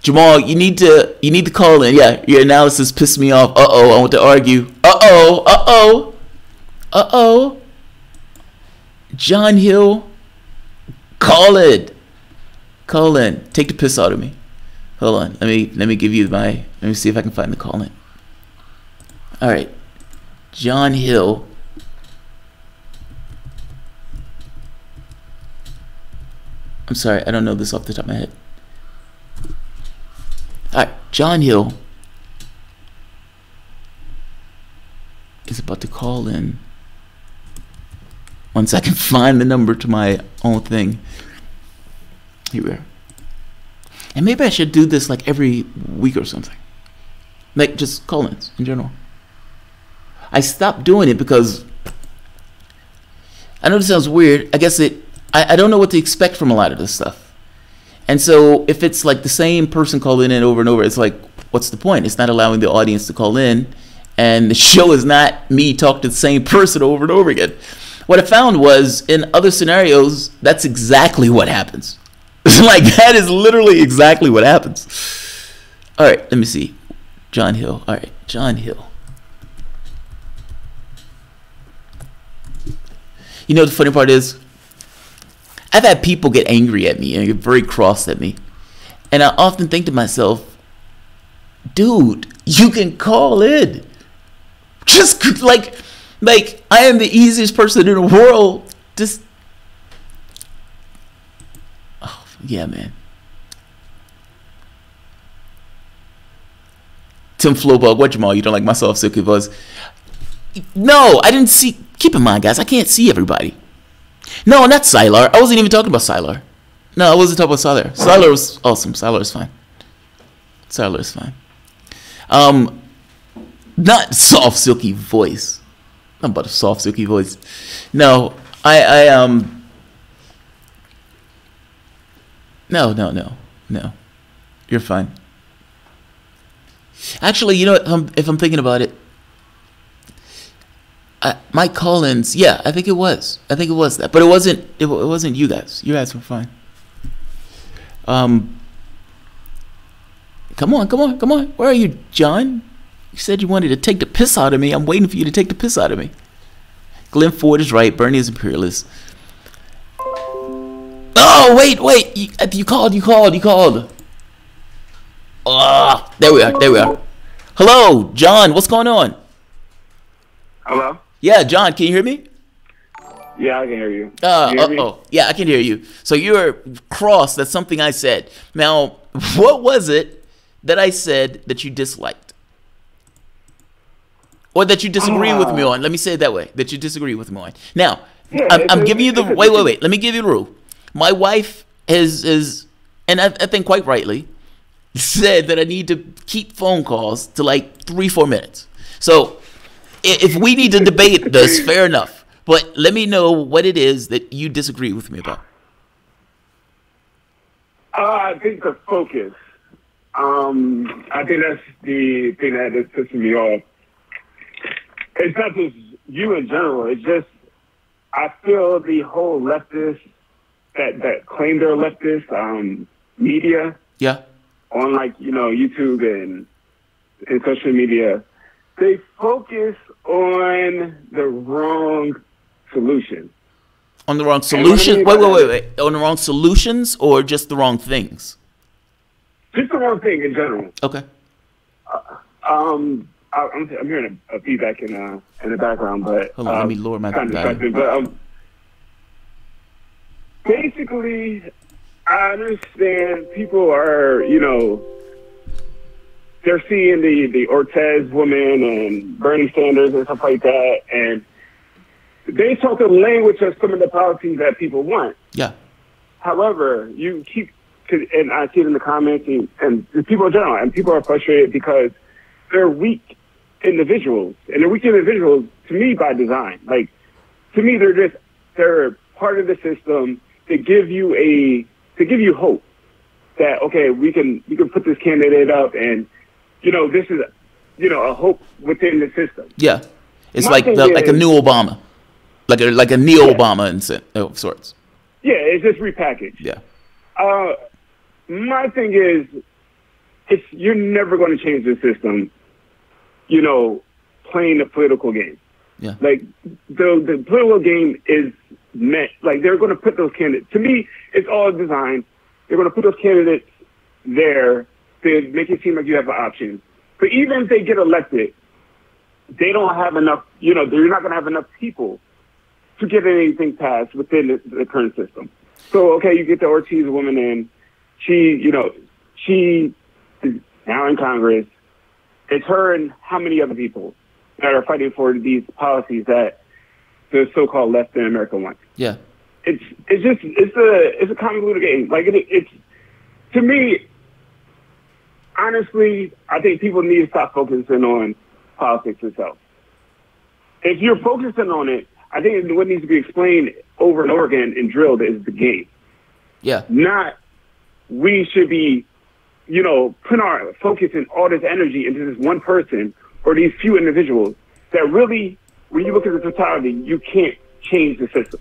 Jamal, you need to call in. Yeah, your analysis pissed me off. I want to argue. John Hill, call in. Take the piss out of me. Hold on. Let me give you my. Let me see if I can find the call in. All right, John Hill. I'm sorry, I don't know this off the top of my head. All right, John Hill is about to call in. Once I can find the number to my own thing. Here we are. And maybe I should do this like every week or something. Like just call-ins in general. I stopped doing it because I know this sounds weird. I guess I don't know what to expect from a lot of this stuff. And so if it's like the same person calling in over and over, it's like, what's the point? It's not allowing the audience to call in. And the show is not me talking to the same person over and over again. What I found was in other scenarios, that's exactly what happens. Like that is literally exactly what happens. All right, let me see. John Hill. All right, John Hill. You know the funny part is, I've had people get angry at me and get very cross at me. And I often think to myself, dude, you can call in. Just like I am the easiest person in the world. Just, oh, yeah, man. Tim Flowbug, what, Jamal? You don't like my soft, silky voice? No, I didn't see. Keep in mind, guys, I can't see everybody. No, not Sylar. I wasn't even talking about Sylar. No, I wasn't talking about Sylar. Sylar was awesome. Sylar is fine. Sylar is fine. Not soft, silky voice. Not about a soft, silky voice. No, No. You're fine. Actually, you know what? If I'm thinking about it, my call-ins, yeah, I think it was that, but it wasn't you guys. You guys were fine. Come on. Where are you, John? You said you wanted to take the piss out of me. I'm waiting for you to take the piss out of me. Glenn Ford is right. Bernie is imperialist. Oh, wait. You called. Oh, there we are. Hello, John. What's going on? Hello? Yeah, John, can you hear me? Yeah, I can hear you. Yeah, I can hear you. So you're cross. That's something I said. Now, what was it that I said that you disliked? Or that you disagree with me on? Let me say it that way. That you disagree with me on. Now, yeah, I'm giving you the... Wait. Let me give you the rule. My wife is and I think quite rightly, said that I need to keep phone calls to like 3-4 minutes. So... if we need to debate this, fair enough. But let me know what it is that you disagree with me about. I think the focus. I think that's the thing that is pissing me off. It's not just you in general. It's just I feel the whole leftist that claim they're leftist media. Yeah. On YouTube and social media. They focus on the wrong solution. On the wrong solution? Wait. On the wrong solutions or just the wrong things? Just the wrong thing in general. Okay. I'm hearing a feedback in the background, but hold on, let me lower my volume. But basically, I understand people are they're seeing the Ortez woman and Bernie Sanders and stuff like that, and they talk the language of some of the policies that people want. Yeah. However, and I see it in the comments, and the people in general, and people are frustrated because they're weak individuals, and they're weak individuals to me by design. Like, to me, they're part of the system to give you hope that okay, we can put this candidate up and. This is, a hope within the system. Yeah, it's like a new Obama, like a neo-Obama in sorts. Yeah, it's just repackaged. Yeah. My thing is, you're never going to change the system, you know, playing the political game. Yeah. Like the political game is meant, like they're going to put those candidates, to me, it's all designed. They're going to put those candidates there to make it seem like you have an option. But even if they get elected, they don't have enough, you know, they're not going to have enough people to get anything passed within the current system. So, okay, you get the Ortiz woman in. She is now in Congress. It's her and how many other people that are fighting for these policies that the so-called left in America wants. Yeah. It's a convoluted game. Like it's to me, honestly, I think people need to stop focusing on politics itself. If you're focusing on it, I think what needs to be explained over and over again and drilled is the game. Yeah. Not we should be, you know, putting our focus and all this energy into this one person or these few individuals that really, when you look at the totality, you can't change the system.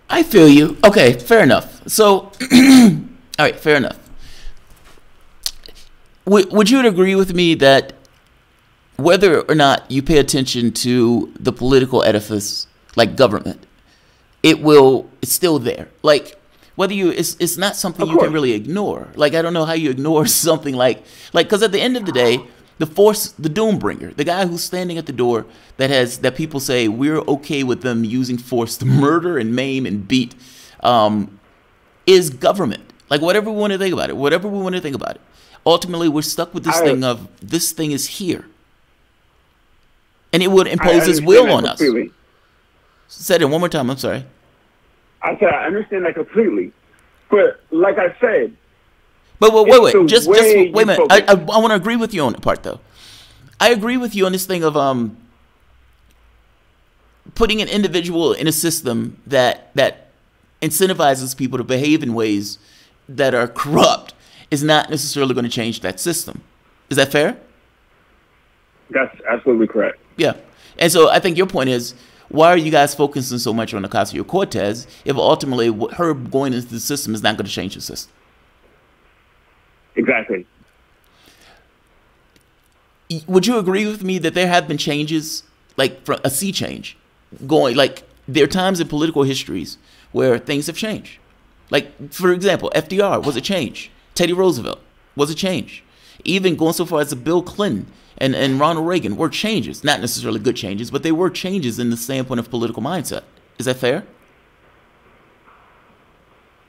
I feel you. Okay, fair enough. So, all right, fair enough. Would you agree with me that whether or not you pay attention to the political edifice, like government, it's still there. Like whether it's not something you can really ignore. Like I don't know how you ignore something like because at the end of the day, the doom bringer, the guy who's standing at the door that people say we're okay with them using force to murder and maim and beat, is government. Like whatever we want to think about it, ultimately we're stuck with this thing of this thing is here, and it would impose its will on us. Said it one more time. I'm sorry. I said I understand that completely, but like I said. But wait. Just wait a minute. I want to agree with you on that part, though. I agree with you on this thing of putting an individual in a system that incentivizes people to behave in ways that are corrupt is not necessarily going to change that system. Is that fair? That's absolutely correct. Yeah. And so I think your point is, why are you guys focusing so much on Ocasio-Cortez if ultimately her going into the system is not going to change the system? Exactly. Would you agree with me that there have been changes, like from a sea change, going, like there are times in political histories where things have changed. Like, for example, FDR was a change. Teddy Roosevelt was a change. Even going so far as Bill Clinton and Ronald Reagan were changes. Not necessarily good changes, but they were changes in the standpoint of political mindset. Is that fair?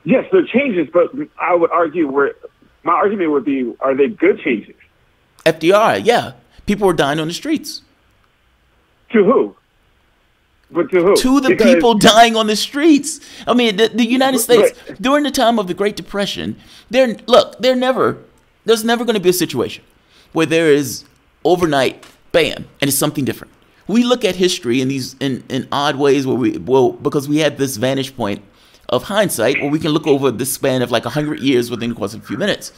Yes, they're changes, but I would argue my argument would be, are they good changes? FDR, yeah. People were dying on the streets. To who? But to who? To the people dying on the streets. I mean, the United States, during the time of the Great Depression, there's never going to be a situation where there is overnight, bam, and it's something different. We look at history in these in odd ways because we had this vantage point of hindsight where we can look over this span of like 100 years within the course of a few minutes.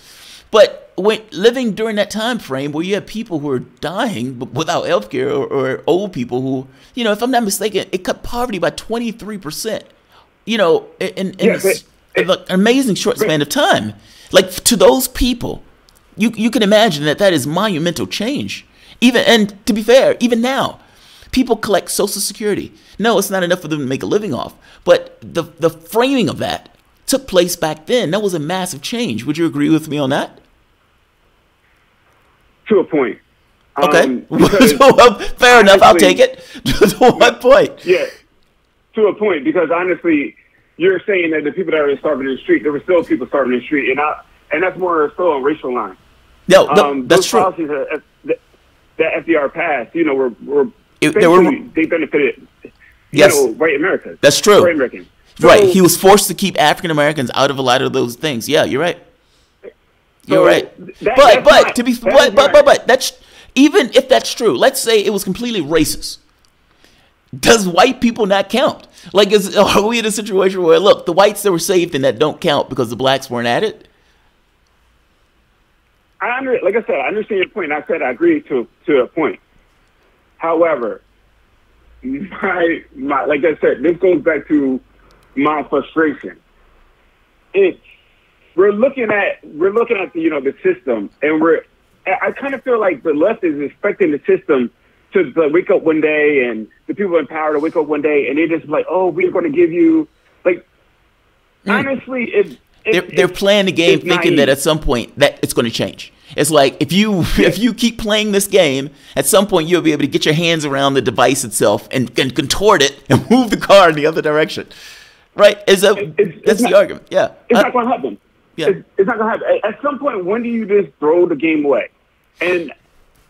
But when living during that time frame where you have people who are dying without healthcare or old people who, you know, if I'm not mistaken, it cut poverty by 23%, you know, in an amazing short span of time. Like to those people, you can imagine that is monumental change. And to be fair, even now, people collect Social Security. No, it's not enough for them to make a living off. But the framing of that took place back then. That was a massive change. Would you agree with me on that? To a point. Okay. Fair enough. I'll take it. To what point? Yeah. To a point, because honestly, you're saying that the people that are starving in the street, there were still people starving in the street, and that's more so on racial lines. No, that's true. Those policies that FDR passed, you know, they benefited, white America. That's true. White Americans. Right. He was forced to keep African Americans out of a lot of those things. Yeah, you're right. You're right. But that's, even if that's true, let's say it was completely racist. Does white people not count? Like, are we in a situation where, look, the whites that were saved and that don't count because the blacks weren't at it? Like I said, I understand your point. I said I agree to a point. However, my like I said, this goes back to my frustration. We're looking at the the system, and I kind of feel like the left is expecting the system to wake up one day, and the people in power to wake up one day, and they're just like, oh, we're going to give you, like, honestly, they're playing the game thinking that at some point that it's going to change. It's like if you keep playing this game, at some point you'll be able to get your hands around the device itself and contort it and move the car in the other direction. Right? That's the argument. Yeah. It's not going to happen. Yeah. It's not going to happen. At some point, when do you just throw the game away? And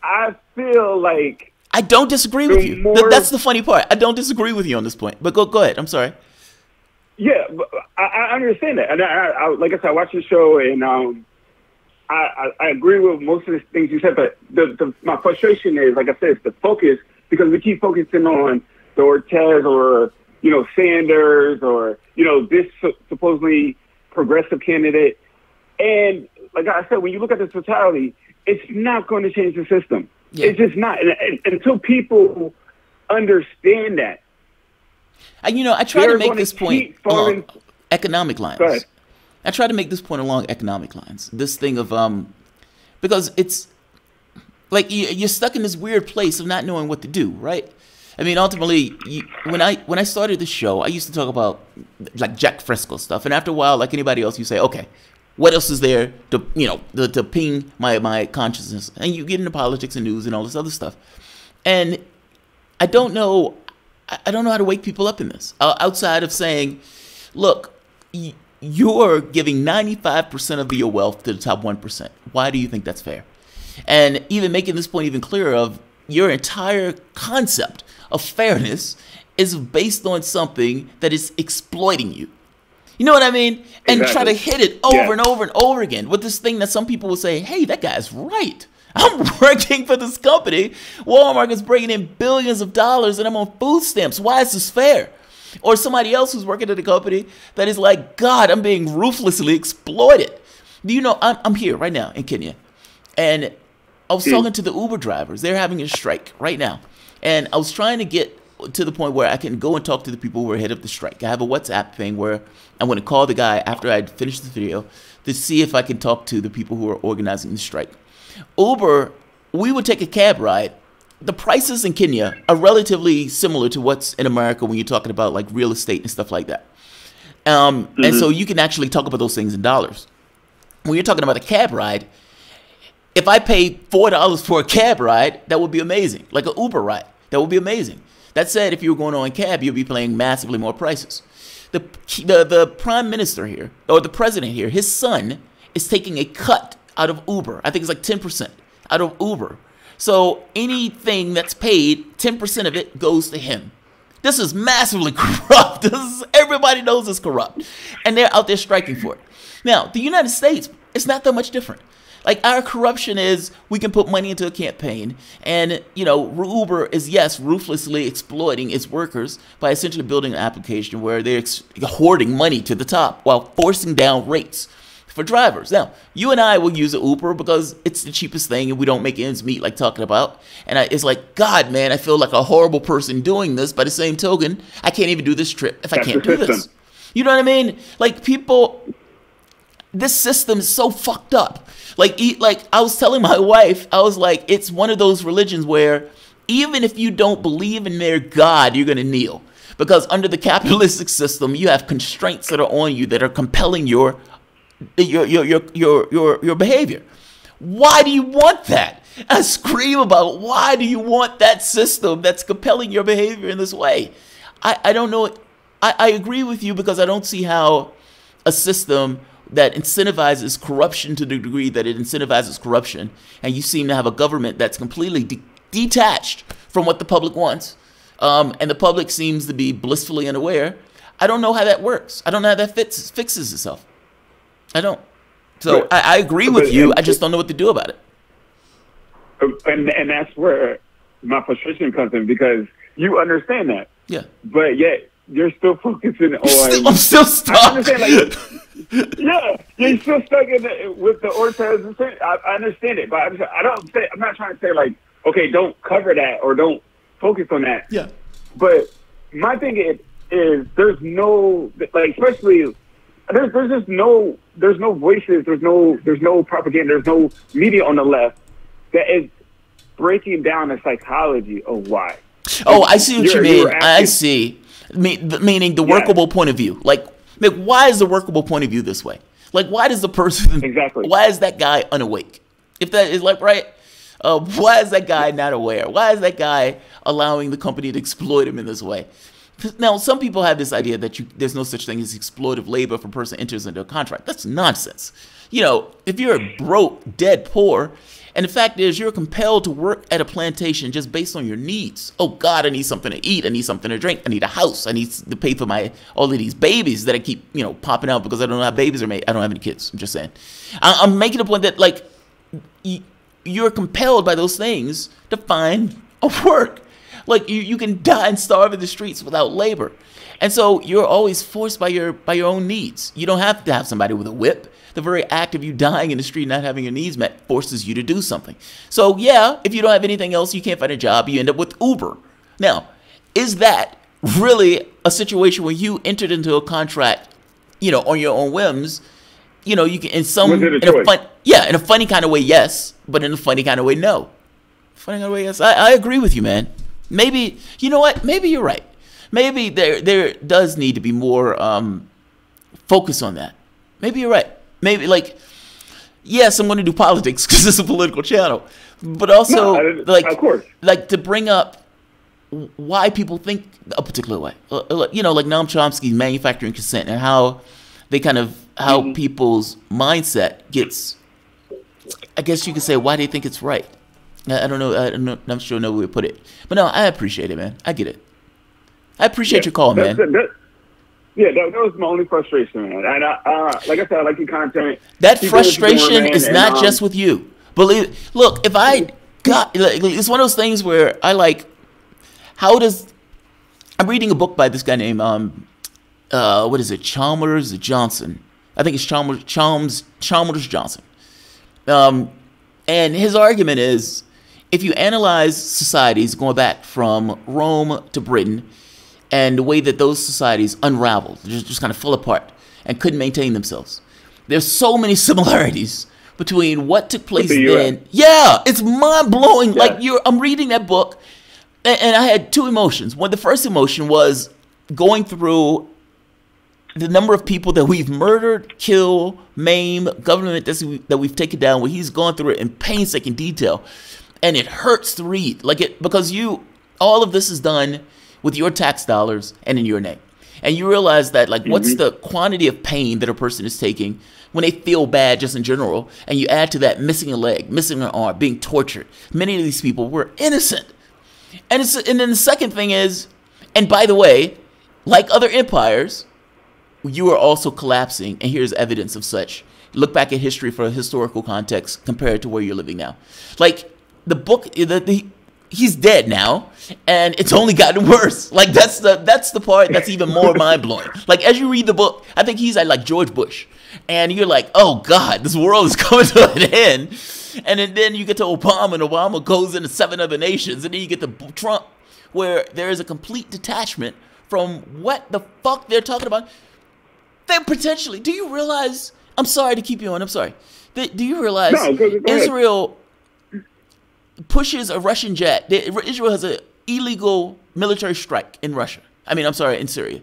I feel like I don't disagree with you. That's the funny part. I don't disagree with you on this point. But go ahead. I'm sorry. Yeah, but I understand that. And I like I said, I watched the show, and I agree with most of the things you said. But my frustration is, like I said, it's the focus, because we keep focusing on the Cortez or, Sanders or, this supposedly progressive candidate. And like I said, when you look at the totality, it's not going to change the system. Yeah. It's just not. And until people understand that. I try to make this point along economic lines. I try to make this point along economic lines. This thing of because it's like you're stuck in this weird place of not knowing what to do, right? I mean, ultimately, when I started this show, I used to talk about like Jack Fresco stuff, and after a while, like anybody else, you say, okay, what else is there to to ping my consciousness? And you get into politics and news and all this other stuff, and I don't know how to wake people up in this outside of saying, look, you're giving 95% of your wealth to the top 1%. Why do you think that's fair? And even making this point even clearer of your entire concept of fairness is based on something that is exploiting you. You know what I mean? And exactly. Try to hit it over and over and over again with this thing that some people will say, hey, that guy's right. I'm working for this company. Walmart is bringing in billions of dollars and I'm on food stamps. Why is this fair? Or somebody else who's working at a company that is like, God, I'm being ruthlessly exploited. Do you know, I'm here right now in Kenya. And I was talking to the Uber drivers. They're having a strike right now. And I was trying to get to the point where I can go and talk to the people who are ahead of the strike. I have a WhatsApp thing where I'm going to call the guy after I finish the video to see if I can talk to the people who are organizing the strike. Uber, we would take a cab ride. The prices in Kenya are relatively similar to what's in America when you're talking about like real estate and stuff like that. And so you can actually talk about those things in dollars. When you're talking about a cab ride, if I paid $4 for a cab ride, that would be amazing. Like an Uber ride, that would be amazing. That said, if you were going on a cab, you'd be paying massively more prices. The prime minister here, or the president here, his son is taking a cut out of Uber. I think it's like 10% out of Uber. So anything that's paid, 10% of it goes to him. This is massively corrupt. Everybody knows it's corrupt. And they're out there striking for it. Now, the United States, it's not that much different. Like, our corruption is we can put money into a campaign. And, Uber is, yes, ruthlessly exploiting its workers by essentially building an application where they're hoarding money to the top while forcing down rates for drivers. Now, you and I will use an Uber because it's the cheapest thing and we don't make ends meet like talking about. And it's like, God, man, I feel like a horrible person doing this. By the same token, I can't even do this trip if I can't do this. You know what I mean? Like, people, this system is so fucked up. Like I was telling my wife, I was like, it's one of those religions where even if you don't believe in their God, you're going to kneel. Because under the capitalistic system, you have constraints that are on you that are compelling your behavior. Why do you want that? I scream about, why do you want that system that's compelling your behavior in this way? I don't know. I agree with you because I don't see how a system that incentivizes corruption to the degree that it incentivizes corruption, and you seem to have a government that's completely detached from what the public wants, and the public seems to be blissfully unaware. I don't know how that works. I don't know how that fixes itself. I don't. So I agree with you. I just don't know what to do about it. And that's where my frustration comes in, because you understand that. Yeah. But yet you're still focusing on. I'm still stuck. I understand, yeah, you're still stuck with the Cortez. I understand it, but I'm not trying to say like, okay, don't cover that or don't focus on that. Yeah. But my thing is there's no, like, especially there's no voices, there's no propaganda, there's no media on the left that is breaking down the psychology of why. Oh, I see what you mean. I asking, see. Meaning the workable point of view. Like, why is the workable point of view this way? Like, why does the person, exactly. Why is that guy unawake? If that is like, right, why is that guy not aware? Why is that guy allowing the company to exploit him in this way? Now, some people have this idea that there's no such thing as exploitive labor if a person enters into a contract. That's nonsense. You know, if you're broke, dead poor, and the fact is you're compelled to work at a plantation just based on your needs. Oh, God, I need something to eat. I need something to drink. I need a house. I need to pay for all of these babies that I keep, popping out because I don't know how babies are made. I don't have any kids. I'm just saying. I'm making a point that, like, you're compelled by those things to find a work. Like, you can die and starve in the streets without labor. And so you're always forced by your own needs. You don't have to have somebody with a whip. The very act of you dying in the street, not having your needs met, forces you to do something. So, yeah, if you don't have anything else, you can't find a job, you end up with Uber. Now, is that really a situation where you entered into a contract, on your own whims? You can, in a funny kind of way, yes, but in a funny kind of way, no. Funny kind of way, yes. I agree with you, man. Maybe, you know what? Maybe you're right. Maybe there does need to be more focus on that. Maybe you're right. Maybe, like, yes, I'm going to do politics because it's a political channel, but also, of course, like to bring up why people think a particular way. Like Noam Chomsky's manufacturing consent and how they how people's mindset gets. I guess you could say why they think it's right. I don't know. I'm not sure no way to put it, but no, I appreciate it, man. I get it. I appreciate your call, man. That was my only frustration, man. And like I said, I like your content. That frustration is not just with you. Believe. Look, if I got, it's one of those things where I like. I'm reading a book by this guy named what is it? Chalmers Johnson. I think it's Chalmers Johnson. And his argument is, if you analyze societies going back from Rome to Britain, and the way that those societies unraveled, just kind of fell apart and couldn't maintain themselves. There's so many similarities between what took place then. Yeah, it's mind-blowing. Yeah. Like, I'm reading that book, and I had two emotions. The first emotion was going through the number of people that we've murdered, killed, maimed, government that we've taken down, where he's gone through it in painstaking detail. And it hurts to read. Because all of this is done with your tax dollars and in your name. And you realize that, what's the quantity of pain that a person is taking when they feel bad just in general, and you add to that missing a leg, missing an arm, being tortured. Many of these people were innocent. And then the second thing is, and by the way, like other empires, you are also collapsing, and here's evidence of such. Look back at history for a historical context compared to where you're living now. Like, the book, he's dead now, and it's only gotten worse. Like, that's the part that's even more mind-blowing. Like, as you read the book, I think he's like George Bush, and you're like, oh God, this world is coming to an end. And then you get to Obama, and Obama goes into 7 other nations, and then you get to Trump, where there is a complete detachment from what the fuck they're talking about. They potentially, do you realize, I'm sorry to keep you on, I'm sorry. Do you realize go Israel pushes a Russian jet? Israel has an illegal military strike in Russia. In Syria.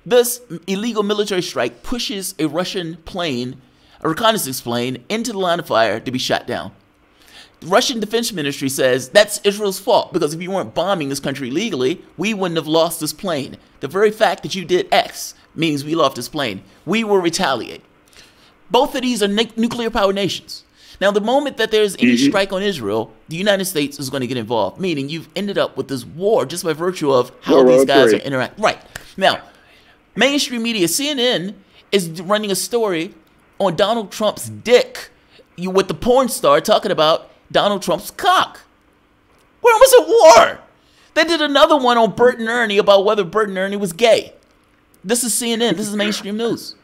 This illegal military strike pushes a Russian plane, a reconnaissance plane, into the line of fire to be shot down. The Russian Defense Ministry says that's Israel's fault, because if you weren't bombing this country legally, we wouldn't have lost this plane. The very fact that you did X means we lost this plane. We will retaliate. Both of these are nuclear power nations. Now, the moment that there's any strike on Israel, the United States is going to get involved, meaning you've ended up with this war just by virtue of how these guys are interacting. Right. Now, mainstream media, CNN, is running a story on Donald Trump's dick with the porn star talking about Donald Trump's cock. We're almost at war. They did another one on Bert and Ernie about whether Bert and Ernie was gay. This is CNN. This is mainstream news.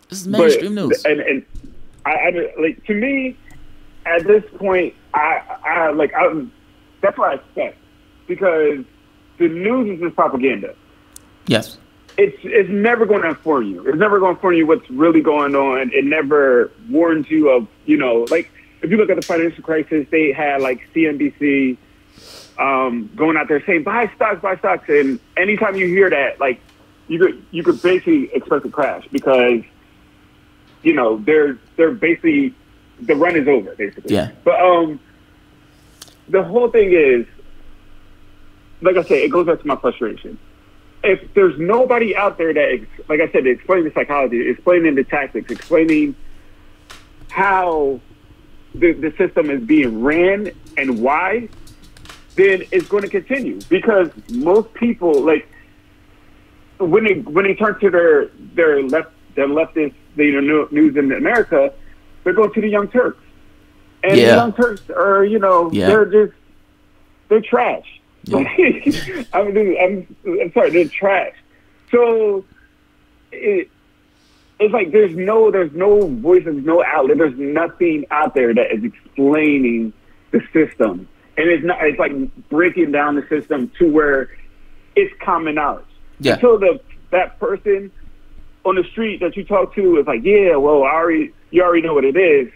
This is mainstream news. And I like, to me, at this point, I that's what I expect, because the news is just propaganda. Yes. It's never going to inform you. It's never going to inform you what's really going on. It never warns you of, if you look at the financial crisis, they had like CNBC going out there saying buy stocks, and anytime you hear that, like you could basically expect a crash because they're basically the run is over basically. Yeah. But the whole thing is, like I said, it goes back to my frustration. If there's nobody out there that, like I said, explaining the psychology, explaining the tactics, explaining how the system is being ran and why, then it's going to continue. Because most people, like, when they turn to their leftist news in America, they're going to the Young Turks, and the Young Turks are they're trash. Yeah. I'm sorry, they're trash. So it's like there's no voice, there's no outlet, there's nothing out there that is explaining the system, and it's like breaking down the system to where it's common knowledge. Yeah. Until that person on the street that you talk to is like, yeah, well, you already know what it is,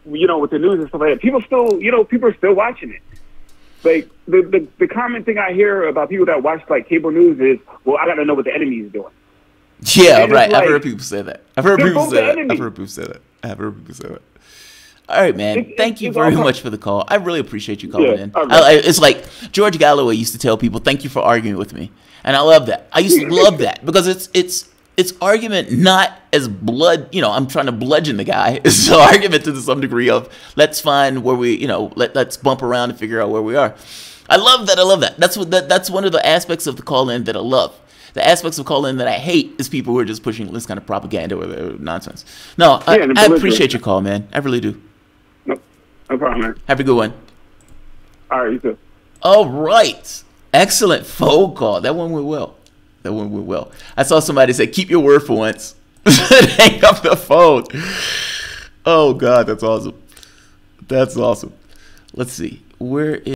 with the news and stuff like that. People are still watching it. Like the common thing I hear about people that watch like cable news is, well, I got to know what the enemy is doing. Yeah, and right. Like, I've heard people say that. I've heard people say that. All right, man. Thank you very much for the call. I really appreciate you calling in. Right. It's like George Galloway used to tell people, "Thank you for arguing with me," and I love that. I used to love that because it's argument not as blood. I'm trying to bludgeon the guy. It's an argument to some degree of let's find where we, let's bump around and figure out where we are. I love that. That's one of the aspects of the call in that I love. The aspects of call-in that I hate is people who are just pushing this kind of propaganda or nonsense. No, I appreciate your call, man. I really do. No problem, man. Have a good one. All right, you too. All right. Excellent phone call. That one went well. I saw somebody say, keep your word for once. Hang up the phone. Oh, God, that's awesome. Let's see. Where is...